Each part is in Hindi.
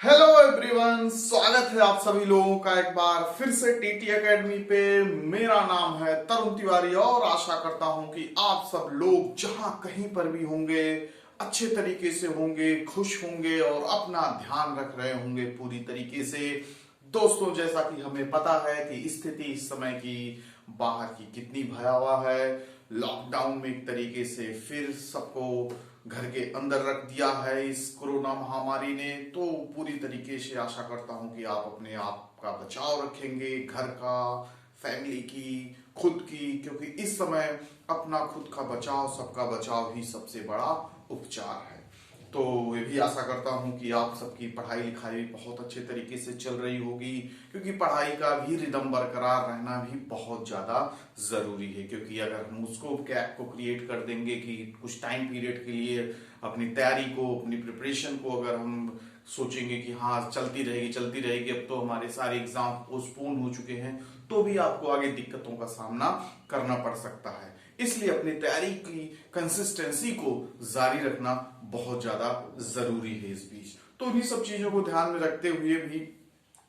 हेलो एवरीवन, स्वागत है आप सभी लोगों का एक बार फिर से टीटी एकेडमी पे। मेरा नाम है तरुण तिवारी और आशा करता हूं कि आप सब लोग जहां कहीं पर भी होंगे अच्छे तरीके से होंगे, खुश होंगे और अपना ध्यान रख रहे होंगे पूरी तरीके से। दोस्तों, जैसा कि हमें पता है कि स्थिति इस समय की बाहर की कितनी भयावह है। लॉकडाउन में एक तरीके से फिर सबको घर के अंदर रख दिया है इस कोरोना महामारी ने। तो पूरी तरीके से आशा करता हूं कि आप अपने आप का बचाव रखेंगे, घर का, फैमिली की, खुद की, क्योंकि इस समय अपना खुद का बचाव, सबका बचाव ही सबसे बड़ा उपचार है। तो ये भी आशा करता हूं कि आप सबकी पढ़ाई लिखाई बहुत अच्छे तरीके से चल रही होगी, क्योंकि पढ़ाई का भी रिदम बरकरार रहना भी बहुत ज्यादा जरूरी है। क्योंकि अगर हम उसको गैप को क्रिएट कर देंगे कि कुछ टाइम पीरियड के लिए अपनी तैयारी को, अपनी प्रिपरेशन को अगर हम सोचेंगे कि हाँ चलती रहेगी, अब तो हमारे सारे एग्जाम पोस्टपोन हो चुके हैं, तो भी आपको आगे दिक्कतों का सामना करना पड़ सकता है। इसलिए अपनी तैयारी की कंसिस्टेंसी को जारी रखना बहुत ज्यादा जरूरी है इस बीच। तो इन्हीं सब चीजों को ध्यान में रखते हुए भी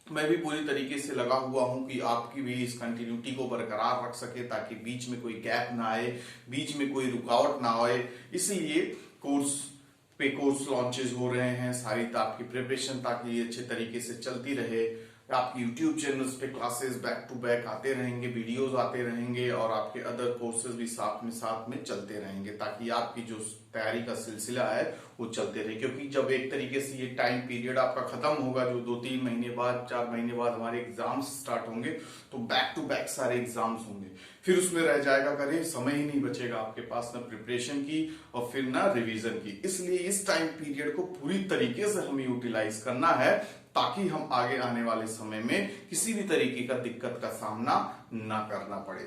मैं भी पूरी तरीके से लगा हुआ हूं कि आपकी भी इस कंटिन्यूटी को बरकरार रख सके, ताकि बीच में कोई गैप ना आए, बीच में कोई रुकावट ना आए। इसीलिए कोर्स लॉन्चेस हो रहे हैं, सारी आपकी प्रिपरेशन ताकि अच्छे तरीके से चलती रहे। आपकी यूट्यूब चैनल्स पे क्लासेस बैक टू बैक आते रहेंगे, वीडियोस आते रहेंगे और आपके अदर कोर्सेज भी साथ में चलते रहेंगे, ताकि आपकी जो तैयारी का सिलसिला है वो चलते रहे। क्योंकि जब एक तरीके से ये टाइम पीरियड आपका खत्म होगा, जो 2-3 महीने बाद, 4 महीने बाद हमारे एग्जाम्स स्टार्ट होंगे, तो बैक टू बैक सारे एग्जाम्स होंगे। फिर उसमें रह जाएगा, करे समय ही नहीं बचेगा आपके पास, ना प्रिपरेशन की और फिर ना रिवीजन की। इसलिए इस टाइम पीरियड को पूरी तरीके से हमें यूटिलाइज करना है, ताकि हम आगे आने वाले समय में किसी भी तरीके का दिक्कत का सामना ना करना पड़े।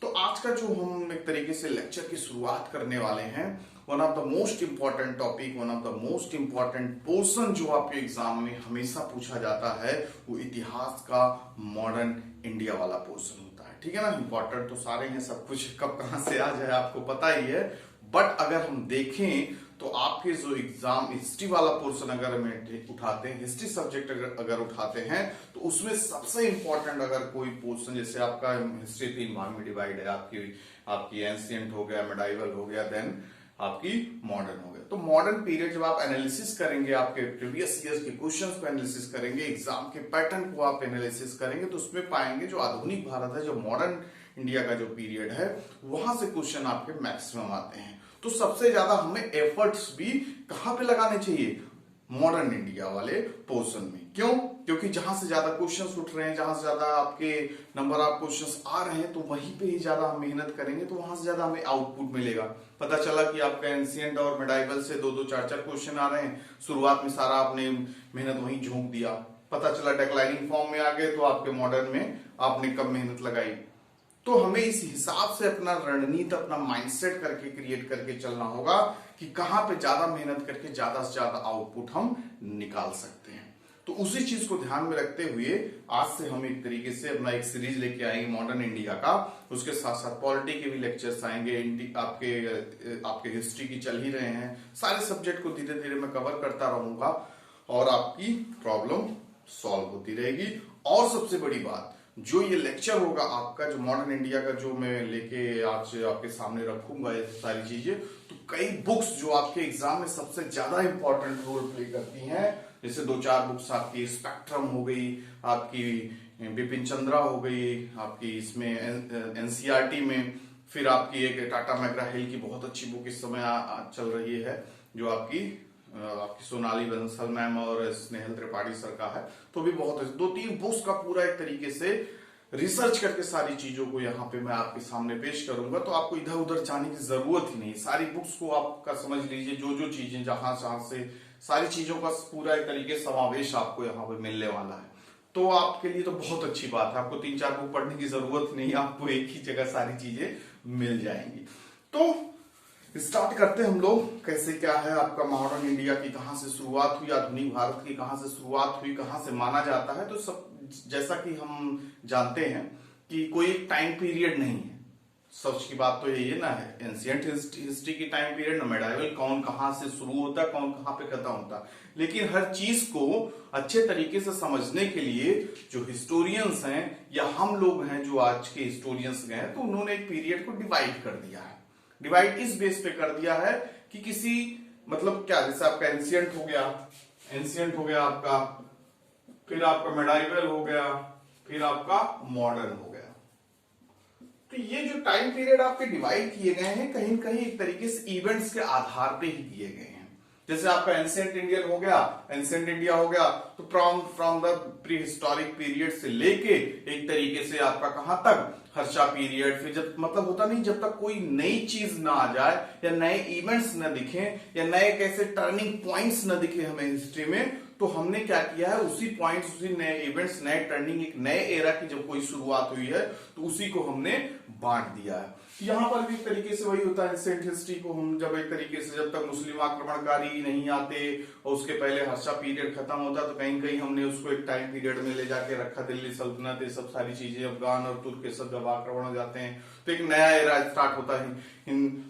तो आज का जो हम एक तरीके से लेक्चर की शुरुआत करने वाले हैं, one of the most important topic, one of the most important portion जो आपके एग्जाम में हमेशा पूछा जाता है, वो इतिहास का मॉडर्न इंडिया वाला पोर्शन होता है। ठीक है ना। इंपॉर्टेंट तो सारे हैं, सब कुछ कब कहां से आ जाए आपको पता ही है। बट अगर हम देखें तो आपके जो एग्जाम हिस्ट्री वाला पोर्शन अगर हम उठाते हैं, हिस्ट्री सब्जेक्ट अगर उठाते हैं, तो उसमें सबसे इंपॉर्टेंट अगर कोई पोर्शन, जैसे आपका हिस्ट्री 3 भाग में डिवाइड है, आपकी एंशिएंट हो गया, मेडाइवल हो गया, देन आपकी मॉडर्न हो गया। तो मॉडर्न पीरियड जब आप एनालिसिस करेंगे, आपके प्रीवियस ईयर्स के क्वेश्चंस को एनालिसिस करेंगे, एग्जाम के पैटर्न को आप एनालिसिस करेंगे, तो उसमें पाएंगे जो आधुनिक भारत है, जो मॉडर्न इंडिया का जो पीरियड है, वहां से क्वेश्चन आपके मैक्सिमम आते हैं। तो सबसे ज्यादा हमें एफर्ट्स भी कहां पे लगाने चाहिए? मॉडर्न इंडिया वाले पोर्शन में। क्यों? क्योंकि जहां से ज्यादा क्वेश्चंस उठ रहे हैं, जहां से ज्यादा आपके नंबर ऑफ क्वेश्चंस आ रहे हैं, तो वहीं पे ही ज्यादा हम मेहनत करेंगे, तो वहां से ज्यादा हमें आउटपुट मिलेगा। पता चला कि आपका एंशिएंट और मेडाइवल से 2-2, 4-4 क्वेश्चन आ रहे हैं, शुरुआत में सारा आपने मेहनत वहीं झोंक दिया। पता चला डिक्लाइनिंग फॉर्म में आ गए, तो आपके मॉडर्न में आपने कम मेहनत लगाई। तो हमें इस हिसाब से अपना रणनीति, अपना माइंडसेट करके क्रिएट करके चलना होगा कि कहां पे ज्यादा मेहनत करके ज्यादा से ज्यादा आउटपुट हम निकाल सकते हैं। तो उसी चीज को ध्यान में रखते हुए आज से हम एक तरीके से अपना एक सीरीज लेके आएंगे मॉडर्न इंडिया का। उसके साथ साथ पॉलिटी के भी लेक्चर्स आएंगे, आपके हिस्ट्री की चल ही रहे हैं, सारे सब्जेक्ट को धीरे धीरे मैं कवर करता रहूंगा और आपकी प्रॉब्लम सॉल्व होती रहेगी। और सबसे बड़ी बात, जो ये लेक्चर होगा आपका, जो मॉडर्न इंडिया का जो मैं लेके आज आपके सामने रखूंगा ये सारी चीजें, तो कई बुक्स जो आपके एग्जाम में सबसे ज्यादा इंपॉर्टेंट रोल प्ले करती हैं, जैसे 2-4 बुक्स आपकी स्पेक्ट्रम हो गई, आपकी बिपिन चंद्रा हो गई, आपकी इसमें एनसीईआरटी में, फिर आपकी एक टाटा मैकग्रा हिल की बहुत अच्छी बुक इस समय चल रही है, जो आपकी सोनाली बंसल मैम और स्नेहल त्रिपाठी सर का है। तो भी बहुत 2-3 बुक्स का पूरा एक तरीके से रिसर्च करके सारी चीजों को यहाँ पे मैं आपके सामने पेश करूंगा। तो आपको इधर उधर जाने की जरूरत ही नहीं, सारी बुक्स को आपका समझ लीजिए, जो जो चीजें जहां से सारी चीजों का पूरा एक तरीके समावेश आपको यहाँ पे मिलने वाला है। तो आपके लिए तो बहुत अच्छी बात है, आपको 3-4 बुक पढ़ने की जरूरत नहीं, आपको एक ही जगह सारी चीजें मिल जाएंगी। तो स्टार्ट करते हैं हम लोग, कैसे क्या है आपका मॉडर्न इंडिया की कहां से शुरुआत हुई, आधुनिक भारत की कहां से शुरुआत हुई, कहां से माना जाता है। तो सब जैसा कि हम जानते हैं कि कोई एक टाइम पीरियड नहीं है, सच की बात तो यही है ना, है एंशियंट हिस्ट्री की टाइम पीरियड, मेडाइवल कौन कहां से शुरू होता है, कौन कहां पे खत्म होता है। लेकिन हर चीज को अच्छे तरीके से समझने के लिए जो हिस्टोरियंस हैं या हम लोग हैं जो आज के हिस्टोरियंस हैं, तो उन्होंने एक पीरियड को डिवाइड कर दिया है। डिवाइड इस बेस पे कर दिया है कि किसी मतलब क्या, जैसे आपका एंशियंट हो गया, एंशियंट हो गया आपका, फिर आपका मेडाइवल हो गया, फिर आपका मॉडर्न हो गया। तो ये जो टाइम पीरियड आपके डिवाइड किए गए हैं कहीं न कहीं एक तरीके से इवेंट्स के आधार पे ही दिए गए हैं। जैसे आपका एंशिएंट इंडियन हो गया, एंशिएंट इंडिया हो गया, तो from the pre historic period से लेके एक तरीके से आपका कहां तक, हर्षा पीरियड, फिर जब मतलब होता नहीं, जब तक कोई नई चीज ना आ जाए या नए इवेंट्स न दिखे या नए कैसे टर्निंग पॉइंट्स न दिखे हमें हिस्ट्री में, तो हमने क्या किया है, उसी पॉइंट्स, उसी नए इवेंट्स, नए टर्निंग, एक नए एरा की जब कोई शुरुआत हुई है तो उसी को हमने बांट दिया है। यहां पर भी एक तरीके से वही होता है, एंशिएंट हिस्ट्री को हम जब एक तरीके से, जब तक मुस्लिम आक्रमणकारी नहीं आते और उसके पहले हर्षा पीरियड खत्म होता, तो कहीं कहीं हमने उसको एक टाइम पीरियड में ले जाके रखा। दिल्ली सल्तनत, ये सब सारी चीजें, अफगान और तुर्क के सब जब आक्रमण हो जाते हैं तो एक नया एरा स्टार्ट होता है।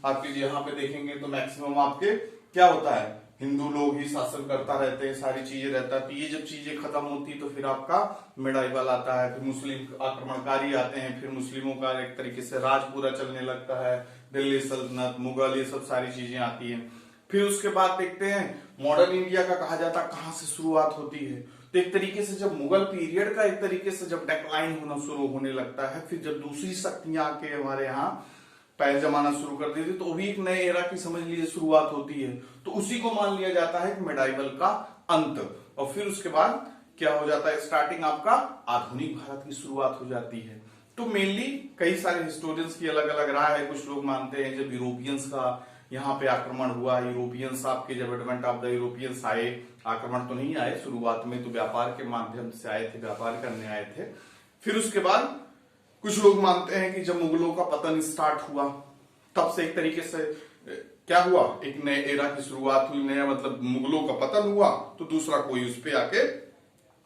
आपके यहाँ पे देखेंगे तो मैक्सिमम आपके क्या होता है, हिंदू लोग ही शासन करता रहते हैं, सारी चीजें रहता है। तो ये जब चीजें खत्म होती तो फिर आपका मेडाइवल आता है, फिर मुस्लिम आक्रमणकारी आते हैं, फिर मुस्लिमों का एक तरीके से राज पूरा चलने लगता है, दिल्ली सल्तनत, मुगल, ये सब सारी चीजें आती हैं। फिर उसके बाद देखते हैं मॉडर्न इंडिया का कहा जाता है कहां से शुरुआत होती है, तो एक तरीके से जब मुगल पीरियड का एक तरीके से जब डेक्लाइन होना शुरू होने लगता है, फिर जब दूसरी शक्तियां आके हमारे यहाँ पैर जमाना शुरू कर देती, तो भी एक नए एरा की समझ लीजिए शुरुआत होती है। तो उसी को मान लिया जाता है कि मेडाइवल का अंत, और फिर उसके बाद क्या हो जाता है, स्टार्टिंग आपका आधुनिक भारत की शुरुआत हो जाती है। तो मेनली कई सारे हिस्टोरियंस की अलग अलग राय है। कुछ लोग मानते हैं जब यूरोपियंस का यहाँ पे आक्रमण हुआ, यूरोपियंस आपके जब एडवेंट ऑफ द यूरोपियंस आए, आक्रमण तो नहीं आए शुरुआत में, तो व्यापार के माध्यम से आए थे, व्यापार करने आए थे। फिर उसके बाद कुछ लोग मानते हैं कि जब मुगलों का पतन स्टार्ट हुआ, तब से एक तरीके से क्या हुआ, एक नए एरा की शुरुआत हुई। नया मतलब मुगलों का पतन हुआ तो दूसरा कोई उस पे आके,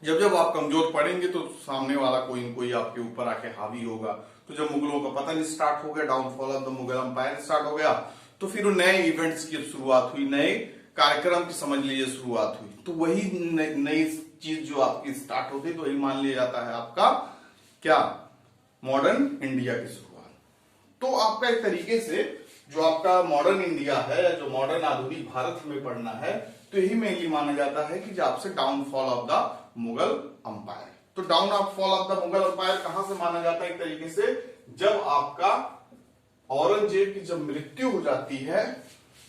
जब जब आप कमजोर पड़ेंगे तो सामने वाला कोई न कोई आपके ऊपर आके हावी होगा। तो जब मुगलों का पतन स्टार्ट हो गया, downfall of the Mughal empire start हो गया, तो फिर नए इवेंट्स की शुरुआत हुई, नए कार्यक्रम की समझ लीजिए शुरुआत हुई। तो वही नई चीज जो आपकी स्टार्ट होती है, तो वही मान लिया जाता है आपका क्या, मॉडर्न इंडिया की शुरुआत। तो आपका एक तरीके से जो आपका मॉडर्न इंडिया है, जो मॉडर्न आधुनिक भारत में पढ़ना है, तो यही मेनली माना जाता है कि जब आपसे downfall of the Mughal empire. तो downfall of the Mughal empire कहां से माना जाता है, एक तरीके से जब आपका औरंगजेब की जब मृत्यु हो जाती है,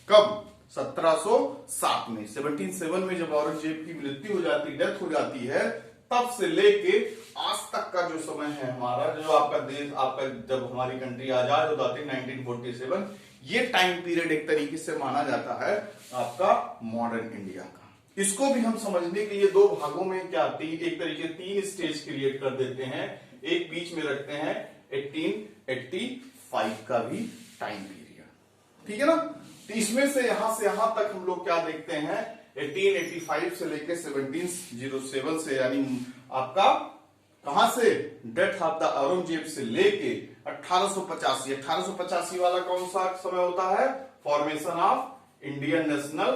कब, 1707 में, 1707 में जब औरंगजेब की मृत्यु हो जाती है, डेथ हो जाती है, तब से लेके आज तक का जो समय है हमारा, जो आपका देश, आपका जब हमारी कंट्री आजाद हो जाती है 1947, ये टाइम पीरियड एक तरीके से माना जाता है आपका मॉडर्न इंडिया का। इसको भी हम समझने के लिए दो भागों में क्या, एक तरीके 3 स्टेज क्रिएट कर देते हैं। एक बीच में रखते हैं 1885 का भी टाइम पीरियड, ठीक है ना। तो इसमें से यहां तक हम लोग क्या देखते हैं, 1885 से लेके 1707 से, यानी आपका कहां से, डेथ ऑफ द औरंगजेब से लेके 1885 वाला कौन सा समय होता है, formation of Indian national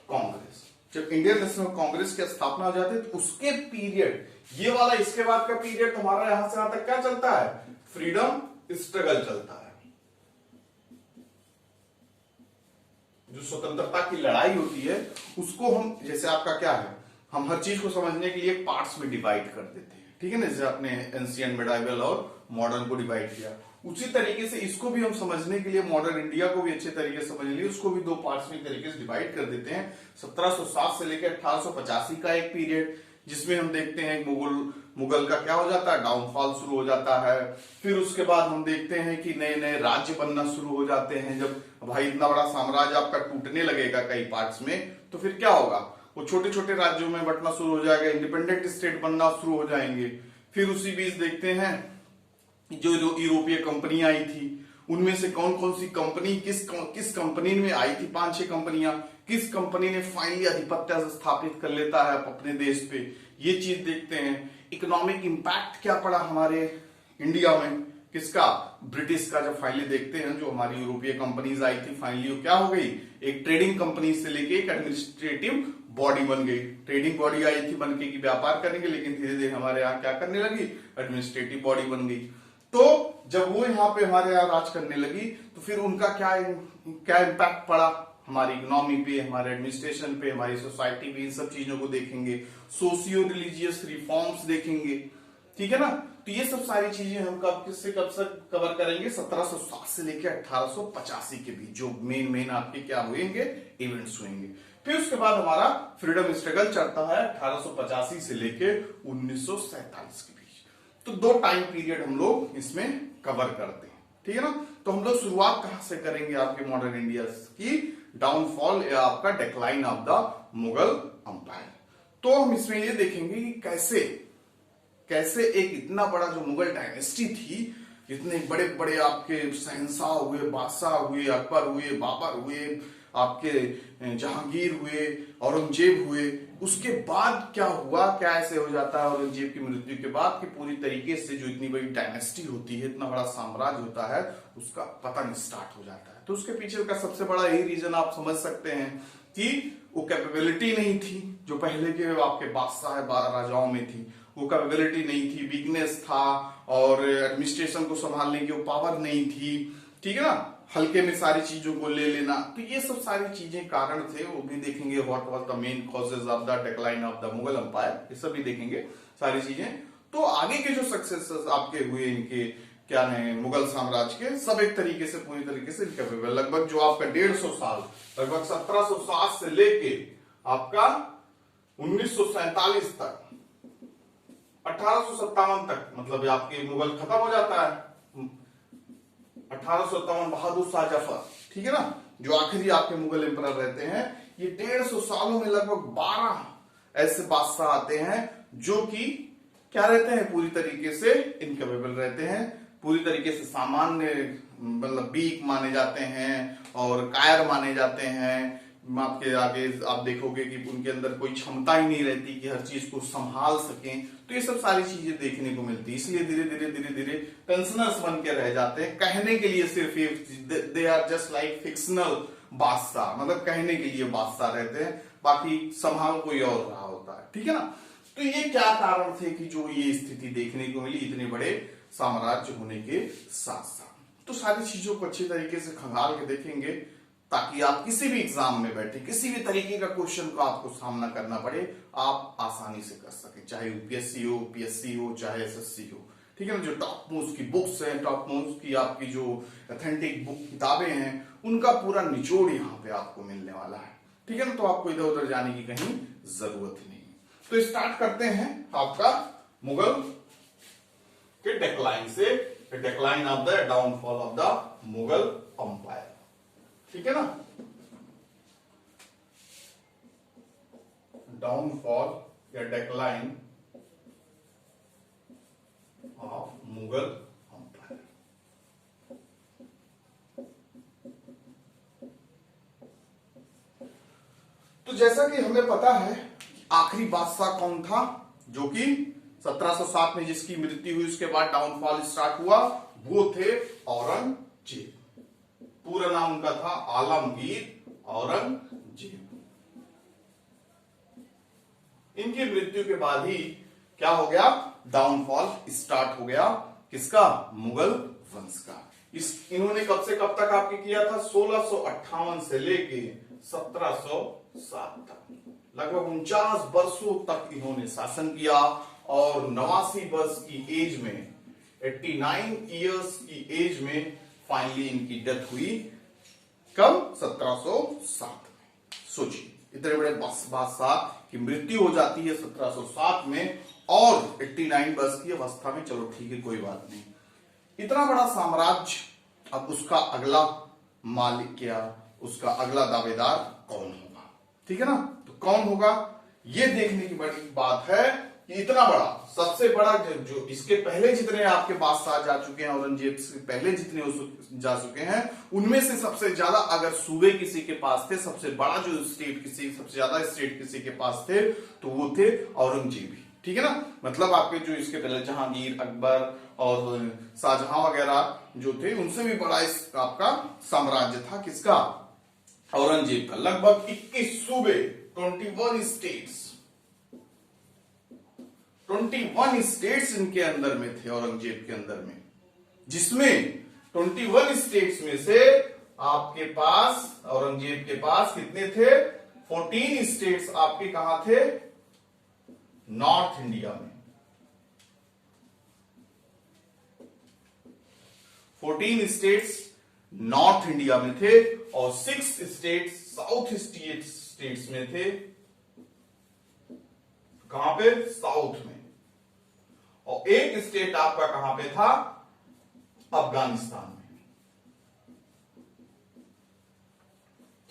Congress. जब इंडियन नेशनल कांग्रेस की स्थापना हो जाती है, तो उसके पीरियड, ये वाला इसके बाद का पीरियड हमारा यहां से यहां तक क्या चलता है, फ्रीडम स्ट्रगल चलता है। जो स्वतंत्रता की लड़ाई होती है उसको हम, जैसे आपका क्या है, हम हर चीज को समझने के लिए पार्ट्स में डिवाइड कर देते हैं, ठीक है ना। जैसे आपने एंशिएंट, मेडाइवल और मॉडर्न को डिवाइड किया, उसी तरीके से इसको भी हम समझने के लिए मॉडर्न इंडिया को भी अच्छे तरीके से समझ लिए, उसको भी दो पार्ट्स में तरीके से डिवाइड कर देते हैं। 1707 से लेकर 1885 का एक पीरियड, जिसमें हम देखते हैं मुगल का क्या हो जाता है, डाउनफॉल शुरू हो जाता है। फिर उसके बाद हम देखते हैं कि नए नए राज्य बनना शुरू हो जाते हैं। जब भाई इतना बड़ा साम्राज्य आपका टूटने लगेगा कई पार्ट्स में, तो फिर क्या होगा, वो छोटे छोटे राज्यों में बंटना शुरू हो जाएगा, इंडिपेंडेंट स्टेट बनना शुरू हो जाएंगे। फिर उसी बीच देखते हैं जो यूरोपीय कंपनियां आई थी, उनमें से कौन कौन सी कंपनी किस कंपनी में आई थी, 5-6 कंपनियां, किस कंपनी ने फाइनली आधिपत्य स्थापित कर लेता है अपने देश पे, ये चीज देखते हैं। इकोनॉमिक इंपैक्ट क्या पड़ा हमारे इंडिया में, किसका, ब्रिटिश का। जब फाइनली देखते हैं जो हमारी यूरोपीय कंपनीज आई थी, फाइनली वो क्या हो गई, एक ट्रेडिंग कंपनी से लेके एक एडमिनिस्ट्रेटिव बॉडी बन गई। ट्रेडिंग बॉडी आई थी बनके कि व्यापार करेंगे, लेकिन धीरे धीरे हमारे यहाँ क्या करने लगी, एडमिनिस्ट्रेटिव बॉडी बन गई। तो जब वो यहाँ पे हमारे यहाँ राज करने लगी तो फिर उनका क्या इम्पैक्ट पड़ा हमारी इकोनॉमी पे, हमारे एडमिनिस्ट्रेशन पे, हमारी सोसाइटी पे। इन सब चीजों को देखेंगे, सोशियो रिलीजियस रिफॉर्म्स देखेंगे, ठीक है ना। तो ये सब सारी चीजें हम कब से कवर करेंगे, 1760 से लेकर 1885 के बीच जो मेन आपके क्या हुएंगे, इवेंट्स हुएंगे। फिर उसके बाद हमारा फ्रीडम स्ट्रगल चलता है 1885 से लेकर 1947 के बीच। तो 2 टाइम पीरियड हम लोग इसमें कवर करते हैं, ठीक है ना। तो हम लोग शुरुआत कहां से करेंगे, आपके मॉडर्न इंडिया की डाउनफॉल या आपका decline of the Mughal empire. तो हम इसमें ये देखेंगे कि कैसे एक इतना बड़ा जो मुगल डायनेस्टी थी, इतने बड़े बड़े आपके शहंशाह हुए, बादशाह हुए, अकबर हुए, बाबर हुए, आपके जहांगीर हुए, औरंगजेब हुए, उसके बाद क्या हुआ, क्या ऐसे हो जाता है औरंगजेब की मृत्यु के बाद कि पूरी तरीके से जो इतनी बड़ी डायनेस्टी होती है, इतना बड़ा साम्राज्य होता है, उसका पतन स्टार्ट हो जाता है। तो उसके पीछे का सबसे बड़ा यही रीजन आप समझ सकते हैं कि वो कैपेबिलिटी नहीं थी जो पहले के आपके बादशाह 12 राजाओं में थी। वो कैपेबिलिटी नहीं थी, वीकनेस था, और एडमिनिस्ट्रेशन को संभालने की वो पावर नहीं थी, ठीक है ना, हल्के में सारी चीजों को ले लेना। तो ये सब सारी चीजें कारण थे, वो भी देखेंगे। What was the main causes of the decline of the Mughal empire, ये सब भी देखेंगे सारी चीजें। तो आगे के जो सक्सेसेस आपके हुए इनके क्या है मुगल साम्राज्य के, सब एक तरीके से पूरी तरीके से इनकेपेबल। लगभग जो आपका 150 साल, लगभग 1760 से लेके आपका 1947 तक, 1857 तक, मतलब आपके मुगल खत्म हो जाता है। 1857 बहादुर शाह जफर, ठीक है ना, जो आखिरी आपके मुगल एम्परर रहते हैं। ये 150 सालों में लगभग 12 ऐसे बादशाह आते हैं जो कि क्या रहते हैं, पूरी तरीके से इनकेपेबल रहते हैं, पूरी तरीके से सामान्य मतलब वीक माने जाते हैं और कायर माने जाते हैं। आपके आगे आप देखोगे कि उनके अंदर कोई क्षमता ही नहीं रहती कि हर चीज को संभाल सकें। तो ये सब सारी चीजें देखने को मिलती है, इसलिए धीरे धीरे पेंशनर्स बन के रह जाते हैं, कहने के लिए सिर्फ they are just like fictional badshah, मतलब कहने के लिए बादशाह रहते हैं, बाकी संभाल कोई और रहा होता है, ठीक है ना। तो ये क्या कारण थे कि जो ये स्थिति देखने को मिली इतने बड़े साम्राज्य होने के साथ साथ। तो सारी चीजों को अच्छी तरीके से खंगाल के देखेंगे ताकि आप किसी भी एग्जाम में बैठे, किसी भी तरीके का क्वेश्चन का आपको सामना करना पड़े, आप आसानी से कर सके, चाहे यूपीएससी हो, पीएससी हो, चाहे एसएससी हो, ठीक है ना। जो टॉप मोस्ट की बुक्स हैं, टॉप मोस्ट की आपकी जो ऑथेंटिक बुक किताबें हैं, उनका पूरा निचोड़ यहाँ पे आपको मिलने वाला है, ठीक है ना। तो आपको इधर उधर जाने की कहीं जरूरत नहीं। तो स्टार्ट करते हैं आपका मुगल के डिक्लाइन से, decline of the downfall of the Mughal umpire, ठीक है ना। डाउनफॉल या डिक्लाइन ऑफ मुगल अंपायर। तो जैसा कि हमें पता है आखिरी बादशाह कौन था, जो कि 1707 में जिसकी मृत्यु हुई, उसके बाद डाउनफॉल स्टार्ट हुआ, वो थे औरंगजेब। पूरा नाम उनका था आलमगीर औरंगजेब। इनकी मृत्यु के बाद ही क्या हो गया, डाउनफॉल स्टार्ट हो गया, किसका, मुगल वंश का। इन्होंने कब से कब तक आपके किया था, 1658 से लेके 1707 तक, लगभग 49 वर्षों तक इन्होंने शासन किया। और 89 वर्ष की एज में, 89 इयर्स की एज में फाइनली इनकी डेथ हुई, कब, 1707 में। सोचिए इतने बड़े बादशाह की मृत्यु हो जाती है 1707 में, और 89 वर्ष की अवस्था में। चलो ठीक है, कोई बात नहीं, इतना बड़ा साम्राज्य, अब उसका अगला मालिक क्या, उसका अगला दावेदार कौन होगा, ठीक है ना। तो कौन होगा ये देखने की बड़ी बात है कि इतना बड़ा, सबसे बड़ा जो इसके पहले जितने आपके बादशाह जा चुके हैं, औरंगजेब से पहले जितने जा चुके हैं, उनमें से सबसे ज्यादा अगर सूबे किसी के पास थे, सबसे बड़ा जो स्टेट किसी, सबसे ज्यादा स्टेट किसी के पास थे, तो वो थे औरंगजेब ही, ठीक है ना। मतलब आपके जो इसके पहले जहांगीर, अकबर और शाहजहां वगैरह जो थे, उनसे भी बड़ा इस आपका साम्राज्य था किसका, औरंगजेब का। लगभग 21 सूबे, 21 स्टेट्स, 21 स्टेट्स इनके अंदर में थे, औरंगजेब के अंदर में, जिसमें 21 स्टेट्स में से आपके पास, औरंगजेब के पास कितने थे, 14 स्टेट्स आपके कहां थे, नॉर्थ इंडिया में। 14 स्टेट्स नॉर्थ इंडिया में थे और 6 स्टेट्स साउथ स्टेट्स में थे। कहां पे, साउथ में। और एक स्टेट आपका कहां पे था, अफगानिस्तान में।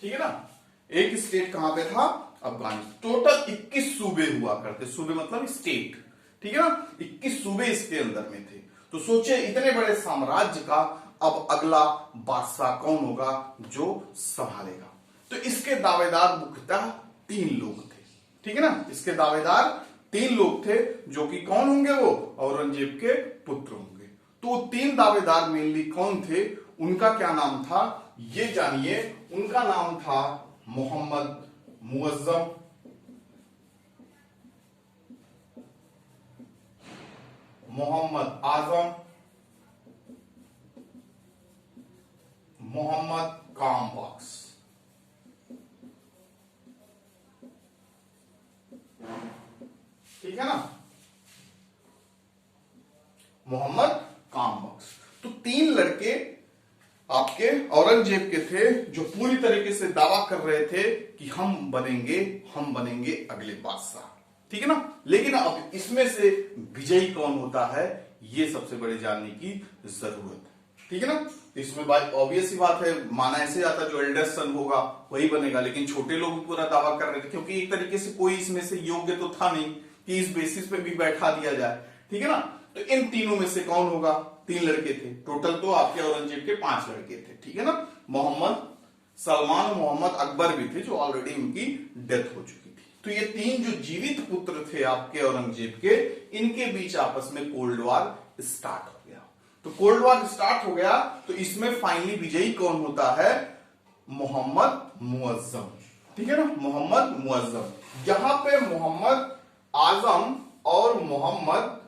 ठीक है ना, एक स्टेट कहां पे था, अफगानिस्तान। टोटल 21 सूबे हुआ करते, सूबे मतलब स्टेट, ठीक है ना, 21 सूबे इसके अंदर में थे। तो सोचिए इतने बड़े साम्राज्य का अब अगला बादशाह कौन होगा जो संभालेगा। तो इसके दावेदार मुख्यतः 3 लोग थे, ठीक है ना, इसके दावेदार 3 लोग थे, जो कि कौन होंगे, वो औरंगजेब के पुत्र होंगे। तो 3 दावेदार मेनली कौन थे, उनका क्या नाम था, ये जानिए। उनका नाम था मोहम्मद मुअज्जम, मोहम्मद आजम, मोहम्मद काम बख्श। ठीक है ना, मोहम्मद काम बख्श। तो 3 लड़के आपके औरंगजेब के थे, जो पूरी तरीके से दावा कर रहे थे कि हम बनेंगे अगले बादशाह, ठीक है ना। लेकिन अब इसमें से विजयी कौन होता है, ये सबसे बड़े जानने की जरूरत है, ठीक है ना। इसमें बात ऑब्वियस ही बात है, माना ऐसे जाता जो एल्डेस्ट सन होगा वही बनेगा, लेकिन छोटे लोग भी पूरा दावा कर रहे थे, क्योंकि एक तरीके से कोई इसमें से योग्य तो था नहीं कि इस बेसिस पे भी बैठा दिया जाए, ठीक है ना। तो इन तीनों में से कौन होगा, 3 लड़के थे टोटल, तो आपके औरंगजेब के 5 लड़के थे, ठीक है ना। मोहम्मद सलमान और मोहम्मद अकबर भी थे, जो ऑलरेडी उनकी डेथ हो चुकी थी। तो ये 3 जो जीवित पुत्र थे आपके औरंगजेब के, इनके बीच आपस में कोल्ड वॉर स्टार्ट हो गया। तो कोल्ड वॉर स्टार्ट हो गया, तो इसमें फाइनली विजयी कौन होता है, मोहम्मद मुअज्जम, ठीक है ना, मोहम्मद मुअज्जम। यहां पे मोहम्मद आजम और मोहम्मद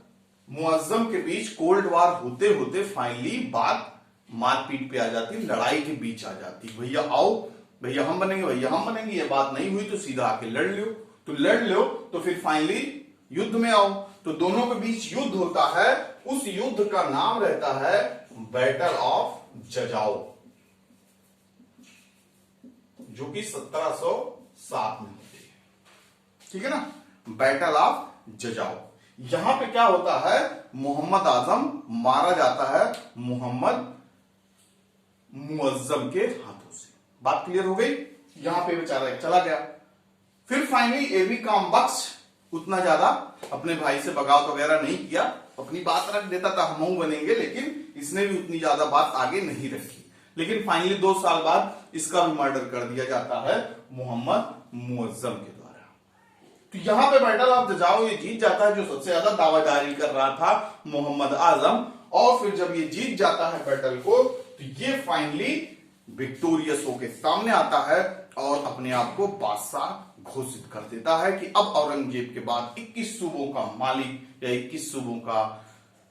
मुअज्जम के बीच कोल्ड वॉर होते होते फाइनली बात मारपीट पे आ जाती, लड़ाई के बीच आ जाती। भैया आओ, भैया हम बनेंगे, भैया हम बनेंगे, ये बात नहीं हुई तो सीधा आके लड़ लो। तो लड़ लो तो फिर फाइनली युद्ध में आओ। तो दोनों के बीच युद्ध होता है, उस युद्ध का नाम रहता है बैटल ऑफ जजाओ, जो कि 1707 में होती है, ठीक है ना, बैटल ऑफ जजाओ। यहां पे क्या होता है, मोहम्मद आजम मारा जाता है मोहम्मद मुअज्जम के हाथों से। बात क्लियर हो गई, यहां पे बेचारा चला गया। फिर फाइनली एबी काम बख्श उतना ज्यादा अपने भाई से बगावत वगैरह नहीं किया, अपनी बात रख देता था हम बनेंगे, लेकिन इसने भी उतनी ज्यादा बात आगे नहीं रखी। लेकिन फाइनली 2 साल बाद इसका भी मर्डर कर दिया जाता है मोहम्मद मुअज्जम के द्वारा। तो यहां पे बैटल ऑफ जजाओ ये जीत जाता है, जो सबसे ज्यादा दावादारी कर रहा था मोहम्मद आजम। और फिर जब ये जीत जाता है बैटल को, तो ये फाइनली विक्टोरियस होके सामने आता है और अपने आप को बादशाह घोषित कर देता है कि अब औरंगजेब के बाद 21 सूबों का मालिक या 21 सूबों का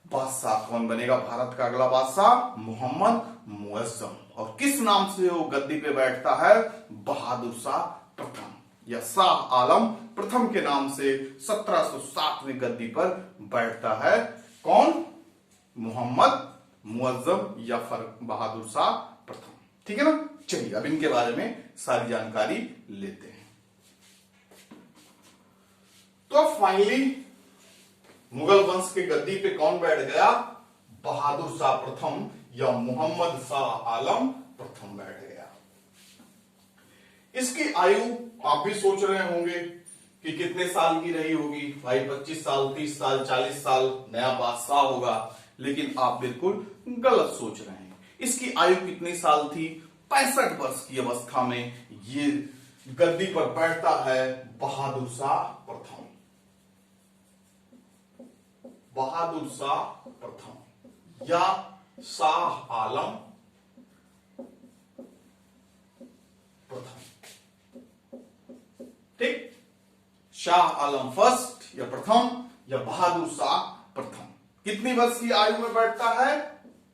बादशाह कौन बनेगा, भारत का अगला बादशाह, मोहम्मद मुअज्जम। और किस नाम से वो गद्दी पे बैठता है, बहादुर शाह प्रथम या शाह आलम प्रथम के नाम से 1707 में गद्दी पर बैठता है। कौन, मोहम्मद मुअज्जम या बहादुर शाह प्रथम, ठीक है ना। चलिए अब इनके बारे में सारी जानकारी लेते हैं। तो फाइनली मुगल वंश के गद्दी पे कौन बैठ गया, बहादुर शाह प्रथम या मोहम्मद शाह आलम प्रथम बैठ गया। इसकी आयु आप भी सोच रहे होंगे कि कितने साल की रही होगी, भाई 25 साल, 30 साल, 40 साल नया बादशाह होगा, लेकिन आप बिल्कुल गलत सोच रहे हैं। इसकी आयु कितनी साल थी, 65 वर्ष की अवस्था में ये गद्दी पर बैठता है बहादुर शाह प्रथम। बहादुर शाह प्रथम या शाह आलम प्रथम। ठीक, शाह आलम फर्स्ट या प्रथम या बहादुर शाह प्रथम कितनी वर्ष की आयु में बैठता है?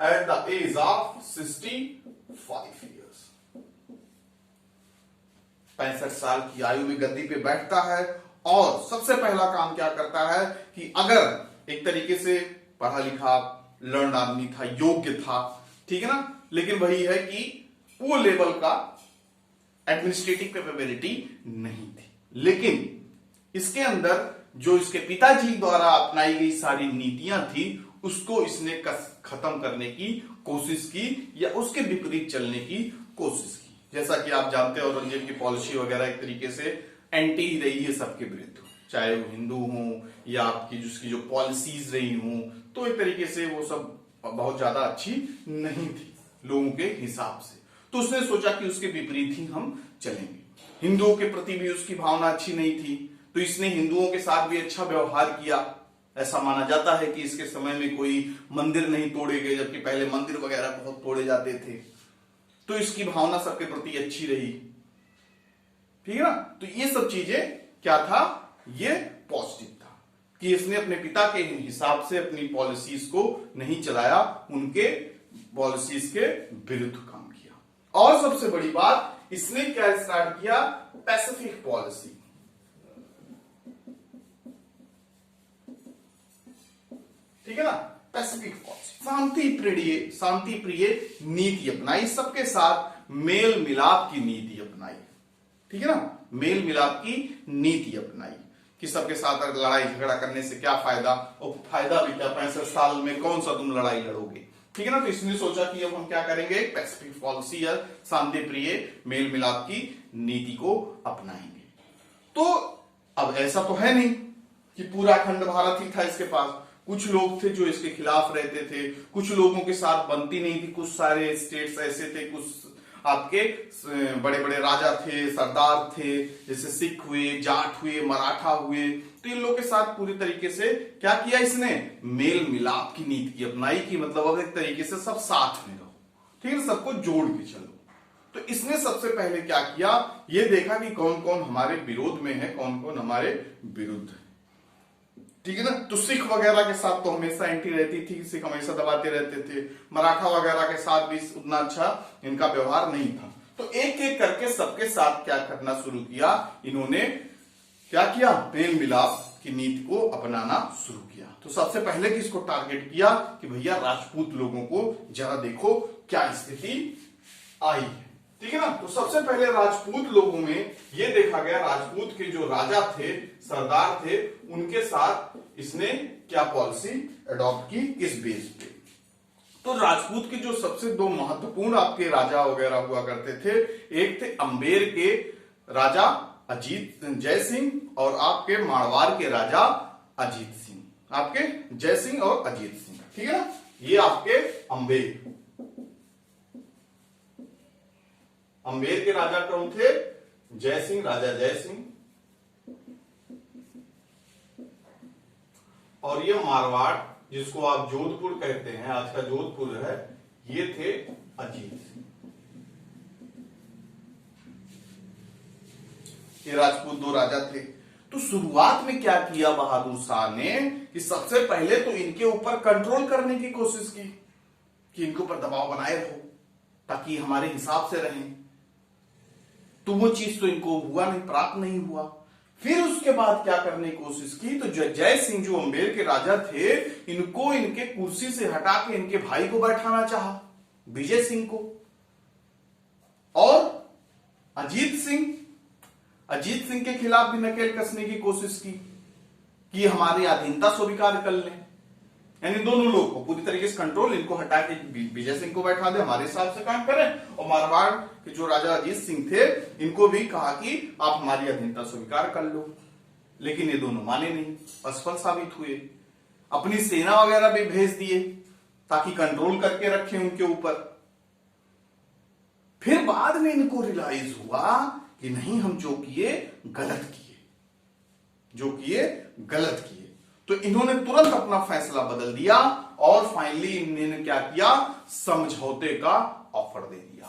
At the age of 65 years, 65 साल की आयु में गद्दी पे बैठता है। और सबसे पहला काम क्या करता है कि अगर एक तरीके से पढ़ा लिखा लर्न आदमी था, योग्य था, ठीक है ना, लेकिन वही है कि वो लेवल का एडमिनिस्ट्रेटिव कैपेबिलिटी नहीं थी, लेकिन इसके अंदर जो इसके पिताजी द्वारा अपनाई गई सारी नीतियां थी उसको इसने खत्म करने की कोशिश की या उसके विपरीत चलने की कोशिश की। जैसा कि आप जानते हैं औरंगजेब की पॉलिसी वगैरह एक तरीके से एंटी ही रही है सबके विरुद्ध, चाहे वो हिंदू हो या आपकी जिसकी जो पॉलिसीज रही हो, तो एक तरीके से वो सब बहुत ज्यादा अच्छी नहीं थी लोगों के हिसाब से। तो उसने सोचा कि उसके विपरीत ही हम चलेंगे। हिंदुओं के प्रति भी उसकी भावना अच्छी नहीं थी, तो इसने हिंदुओं के साथ भी अच्छा व्यवहार किया। ऐसा माना जाता है कि इसके समय में कोई मंदिर नहीं तोड़े गए, जबकि पहले मंदिर वगैरह बहुत तोड़े जाते थे। तो इसकी भावना सबके प्रति अच्छी रही, ठीक है ना। तो ये सब चीजें क्या था, ये पॉजिटिव था कि इसने अपने पिता के हिसाब से अपनी पॉलिसीज को नहीं चलाया, उनके पॉलिसीज के विरुद्ध काम किया। और सबसे बड़ी बात, इसने क्या स्टार्ट किया, पैसिफिक पॉलिसी। ठीक है ना, पैसिफिक पॉलिसी, शांति प्रिय नीति अपनाई, सबके साथ मेल मिलाप की नीति अपनाई। ठीक है ना, मेल मिलाप की नीति अपनाई कि सबके साथ लड़ाई झगड़ा करने से क्या फायदा, और फायदा भी क्या, 65 साल में कौन सा तुम लड़ाई लड़ोगे। ठीक है ना, तो इसने सोचा कि अब हम क्या करेंगे, पैसिफिक पॉलिसी या शांति प्रिय मेल मिलाप की नीति को अपनाएंगे। तो अब ऐसा तो है नहीं कि पूरा अखंड भारत ही था इसके पास, कुछ लोग थे जो इसके खिलाफ रहते थे, कुछ लोगों के साथ बनती नहीं थी, कुछ सारे स्टेट्स ऐसे थे, कुछ आपके बड़े बड़े राजा थे, सरदार थे, जैसे सिख हुए, जाट हुए, मराठा हुए। तो इन लोगों के साथ पूरी तरीके से क्या किया इसने, मेल मिलाप की नीति की अपनाई की, मतलब अब एक तरीके से सब साथ में रहो, ठीक है, सबको जोड़ के चलो। तो इसने सबसे पहले क्या किया, ये देखा कि कौन कौन हमारे विरोध में है, कौन कौन हमारे विरुद्ध है। ठीक है ना, तो सिख वगैरह के साथ तो हमेशा एंटी रहती थी, सिख हमेशा दबाते रहते थे, मराठा वगैरह के साथ भी उतना अच्छा इनका व्यवहार नहीं था। तो एक एक करके सबके साथ क्या करना शुरू किया, इन्होंने क्या किया, मेल मिलाप की नीति को अपनाना शुरू किया। तो सबसे पहले किसको टारगेट किया कि भैया राजपूत लोगों को जरा देखो क्या स्थिति आई है। ठीक है ना, तो सबसे पहले राजपूत लोगों में ये देखा गया, राजपूत के जो राजा थे, सरदार थे, उनके साथ इसने क्या पॉलिसी अडॉप्ट की, किस बेस पे। तो राजपूत के जो सबसे दो महत्वपूर्ण आपके राजा वगैरह हुआ करते थे, एक थे अंबेर के राजा अजीत जय सिंह और आपके मारवाड़ के राजा अजीत सिंह, आपके जय सिंह और अजीत सिंह। ठीक है ना, ये आपके अंबेर के राजा कौन थे, जय सिंह, राजा जय सिंह, और ये मारवाड़ जिसको आप जोधपुर कहते हैं, आज का जोधपुर है, ये थे अजीत सिंह। ये राजपूत दो राजा थे। तो शुरुआत में क्या किया बहादुर शाह ने कि सबसे पहले तो इनके ऊपर कंट्रोल करने की कोशिश की कि इनके ऊपर दबाव बनाए रहो ताकि हमारे हिसाब से रहें। तो वो चीज तो इनको हुआ नहीं, प्राप्त नहीं हुआ। फिर उसके बाद क्या करने की कोशिश की, तो जय सिंह जो अंबेर के राजा थे, इनको इनके कुर्सी से हटा के इनके भाई को बैठाना चाहा, विजय सिंह को। और अजीत सिंह के खिलाफ भी नकेल कसने की कोशिश की कि हमारी अधीनता स्वीकार कर लें, यानी दोनों लोग को पूरी तरीके से कंट्रोल, इनको हटा के विजय सिंह को बैठा दे, हमारे हिसाब से काम करें। और मारवाड़ के जो राजा अजीत सिंह थे, इनको भी कहा कि आप हमारी अधीनता स्वीकार कर लो। लेकिन ये दोनों माने नहीं, असफल साबित हुए। अपनी सेना वगैरह भी भेज दिए ताकि कंट्रोल करके रखें उनके ऊपर। फिर बाद में इनको रियलाइज हुआ कि नहीं, हम जो किए गलत किए। तो इन्होंने तुरंत अपना फैसला बदल दिया और फाइनली इन्होंने क्या किया, समझौते का ऑफर दे दिया।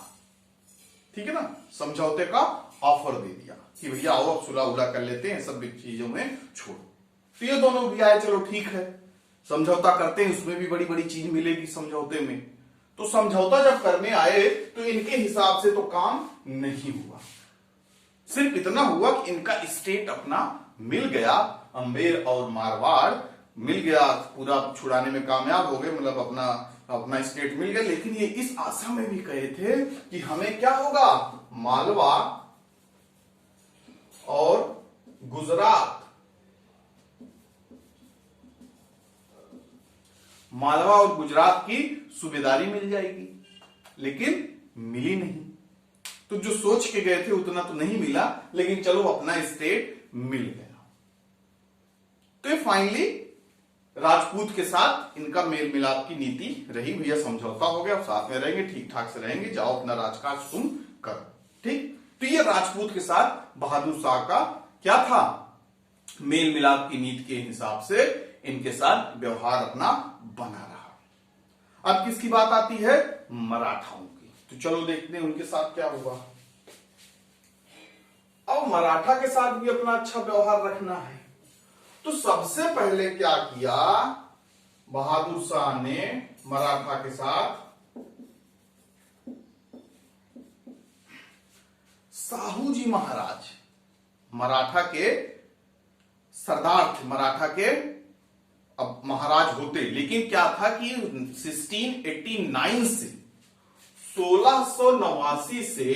ठीक है ना, समझौते का ऑफर दे दिया कि भैया आओ अब सुलह उलह कर लेते हैं, सब चीजों में छोड़ो। तो ये दोनों भी आए, चलो ठीक है समझौता करते हैं, उसमें भी बड़ी बड़ी चीज मिलेगी समझौते में। तो समझौता जब करने आए तो इनके हिसाब से तो काम नहीं हुआ, सिर्फ इतना हुआ कि इनका स्टेट अपना मिल गया, अंबेर और मारवाड़ मिल गया, पूरा छुड़ाने में कामयाब हो गए, मतलब अपना स्टेट मिल गया। लेकिन ये इस आशा में भी कहे थे कि हमें क्या होगा, मालवा और गुजरात, मालवा और गुजरात की सूबेदारी मिल जाएगी, लेकिन मिली नहीं। तो जो सोच के गए थे उतना तो नहीं मिला, लेकिन चलो अपना स्टेट मिल गया। तो ये फाइनली राजपूत के साथ इनका मेल मिलाप की नीति रही, भैया समझौता हो गया, साथ में रहेंगे, ठीक ठाक से रहेंगे, जाओ अपना राजकाज तुम करो। ठीक, तो ये राजपूत के साथ बहादुर शाह का क्या था, मेल मिलाप की नीति के हिसाब से इनके साथ व्यवहार अपना बना रहा। अब किसकी बात आती है, मराठाओं की। तो चलो देखते हैं उनके साथ क्या हुआ। अब मराठा के साथ भी अपना अच्छा व्यवहार रखना है, तो सबसे पहले क्या किया बहादुर शाह ने मराठा के साथ, साहू जी महाराज मराठा के सरदार थे, मराठा के अब महाराज होते, लेकिन क्या था कि 1689 से 1689 से